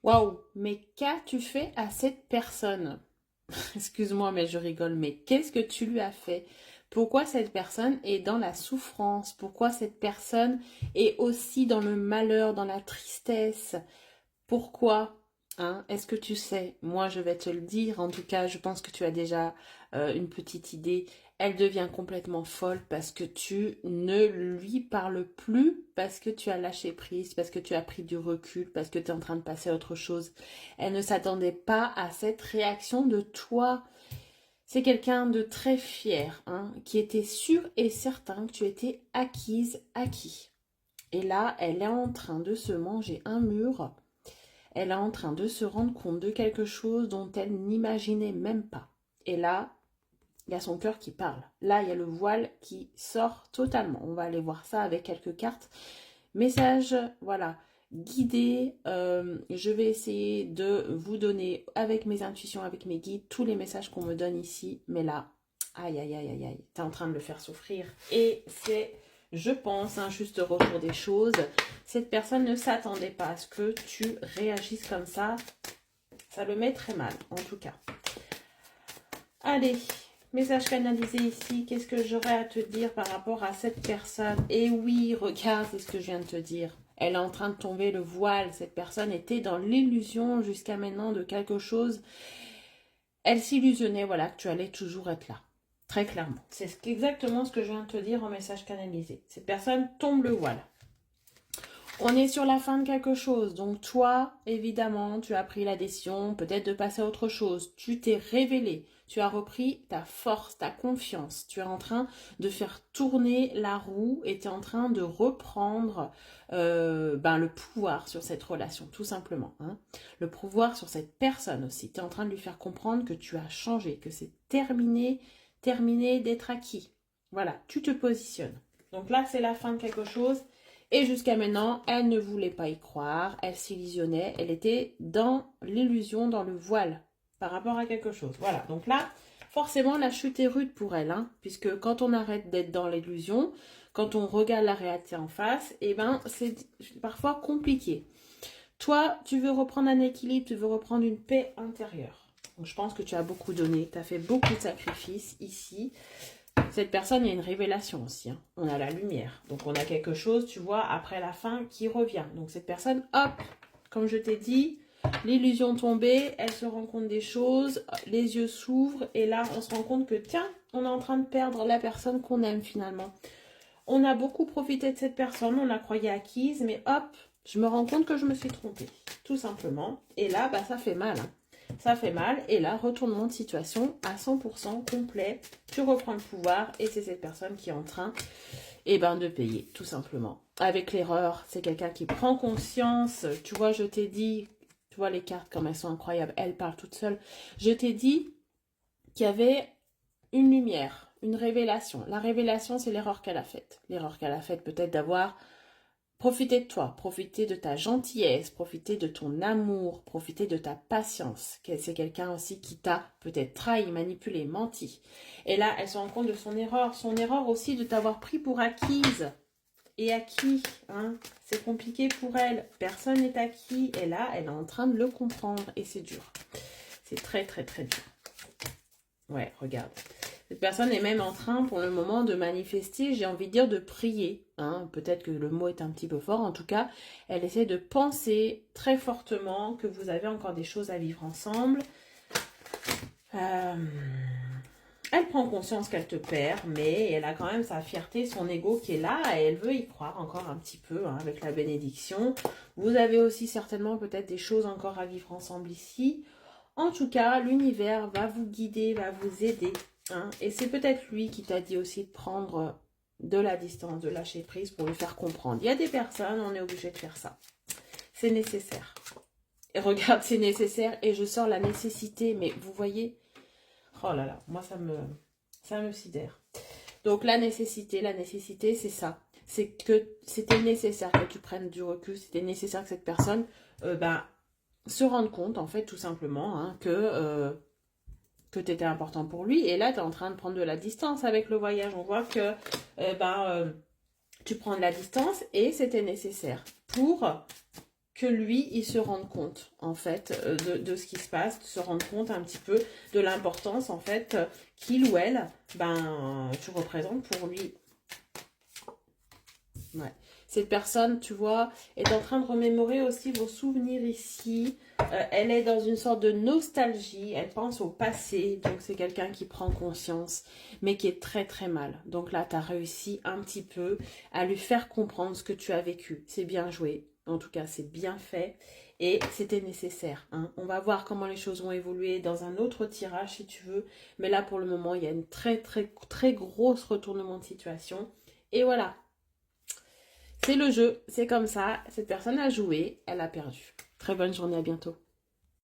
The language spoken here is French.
Waouh, mais qu'as-tu fait à cette personne? Excuse-moi, mais je rigole, mais qu'est-ce que tu lui as fait? Pourquoi cette personne est dans la souffrance? Pourquoi cette personne est aussi dans le malheur, dans la tristesse? Pourquoi? Hein? Est-ce que tu sais? Moi, je vais te le dire. En tout cas, je pense que tu as déjà une petite idée. Elle devient complètement folle parce que tu ne lui parles plus, parce que tu as lâché prise, parce que tu as pris du recul, parce que tu es en train de passer à autre chose. Elle ne s'attendait pas à cette réaction de toi. C'est quelqu'un de très fier, hein, qui était sûr et certain que tu étais acquise, acquis. Et là, elle est en train de se manger un mur. Elle est en train de se rendre compte de quelque chose dont elle n'imaginait même pas. Et là, il y a son cœur qui parle. Là, il y a le voile qui sort totalement. On va aller voir ça avec quelques cartes. Message, voilà, guidé. Je vais essayer de vous donner, avec mes intuitions, avec mes guides, tous les messages qu'on me donne ici. Mais là, aïe, aïe, aïe, aïe, aïe, t'es en train de le faire souffrir. Et c'est, je pense, un juste retour des choses. Cette personne ne s'attendait pas à ce que tu réagisses comme ça. Ça le met très mal, en tout cas. Allez, message canalisé ici. Qu'est-ce que j'aurais à te dire par rapport à cette personne? Et oui, regarde, c'est ce que je viens de te dire. Elle est en train de tomber le voile. Cette personne était dans l'illusion jusqu'à maintenant de quelque chose. Elle s'illusionnait, voilà, que tu allais toujours être là. Très clairement. C'est exactement ce que je viens de te dire en message canalisé. Cette personne tombe le voile. On est sur la fin de quelque chose. Donc toi, évidemment, tu as pris la décision peut-être de passer à autre chose. Tu t'es révélé. Tu as repris ta force, ta confiance. Tu es en train de faire tourner la roue et tu es en train de reprendre le pouvoir sur cette relation, tout simplement. Hein. Le pouvoir sur cette personne aussi. Tu es en train de lui faire comprendre que tu as changé, que c'est terminé, terminé d'être acquis. Voilà, tu te positionnes. Donc là, c'est la fin de quelque chose. Et jusqu'à maintenant, elle ne voulait pas y croire, elle s'illusionnait, elle était dans l'illusion, dans le voile par rapport à quelque chose. Voilà, donc là, forcément, la chute est rude pour elle, hein, puisque quand on arrête d'être dans l'illusion, quand on regarde la réalité en face, eh ben, c'est parfois compliqué. Toi, tu veux reprendre un équilibre, tu veux reprendre une paix intérieure. Donc, je pense que tu as beaucoup donné, tu as fait beaucoup de sacrifices ici. Cette personne, il y a une révélation aussi. Hein. On a la lumière. Donc, on a quelque chose, tu vois, après la fin qui revient. Donc, cette personne, hop, comme je t'ai dit, l'illusion tombée, elle se rend compte des choses, les yeux s'ouvrent et là, on se rend compte que, tiens, on est en train de perdre la personne qu'on aime finalement. On a beaucoup profité de cette personne, on la croyait acquise, mais hop, je me rends compte que je me suis trompée, tout simplement. Et là, bah, ça fait mal. Hein. Ça fait mal. Et là, retournement de situation à 100% complet. Tu reprends le pouvoir et c'est cette personne qui est en train de payer, tout simplement. Avec l'erreur, c'est quelqu'un qui prend conscience. Tu vois, je t'ai dit, tu vois les cartes comme elles sont incroyables. Elles parlent toutes seules. Je t'ai dit qu'il y avait une lumière, une révélation. La révélation, c'est l'erreur qu'elle a faite. L'erreur qu'elle a faite peut-être d'avoir profiter de toi, profiter de ta gentillesse, profiter de ton amour, profiter de ta patience. C'est quelqu'un aussi qui t'a peut-être trahi, manipulé, menti. Et là, elle se rend compte de son erreur aussi de t'avoir pris pour acquise. Et acquis, hein, c'est compliqué pour elle. Personne n'est acquis. Et là, elle est en train de le comprendre. Et c'est dur. C'est très, très, très dur. Ouais, regarde. Cette personne est même en train, pour le moment, de manifester, j'ai envie de dire, de prier. Hein. Peut-être que le mot est un petit peu fort. En tout cas, elle essaie de penser très fortement que vous avez encore des choses à vivre ensemble. Elle prend conscience qu'elle te perd, mais elle a quand même sa fierté, son ego qui est là et elle veut y croire encore un petit peu hein, avec la bénédiction. Vous avez aussi certainement peut-être des choses encore à vivre ensemble ici. En tout cas, l'univers va vous guider, va vous aider. Hein, et c'est peut-être lui qui t'a dit aussi de prendre de la distance, de lâcher prise pour lui faire comprendre. Il y a des personnes, on est obligé de faire ça. C'est nécessaire. Et regarde, c'est nécessaire et je sors la nécessité. Mais vous voyez, oh là là, moi ça me sidère. Donc la nécessité, c'est ça. C'est que c'était nécessaire que tu prennes du recul, c'était nécessaire que cette personne se rende compte, en fait, tout simplement, hein, que tu étais important pour lui. Et là, tu es en train de prendre de la distance avec le voyage. On voit que tu prends de la distance et c'était nécessaire pour que lui, il se rende compte, en fait, de ce qui se passe, de se rendre compte un petit peu de l'importance, en fait, qu'il ou elle, ben, tu représentes pour lui. Ouais. Cette personne, tu vois, est en train de remémorer aussi vos souvenirs ici. Elle est dans une sorte de nostalgie. Elle pense au passé. Donc, c'est quelqu'un qui prend conscience, mais qui est très, très mal. Donc là, tu as réussi un petit peu à lui faire comprendre ce que tu as vécu. C'est bien joué. En tout cas, c'est bien fait. Et c'était nécessaire. Hein. On va voir comment les choses vont évoluer dans un autre tirage, si tu veux. Mais là, pour le moment, il y a une très, très, très grosse retournement de situation. Et voilà. C'est le jeu, c'est comme ça. Cette personne a joué, elle a perdu. Très bonne journée, à bientôt.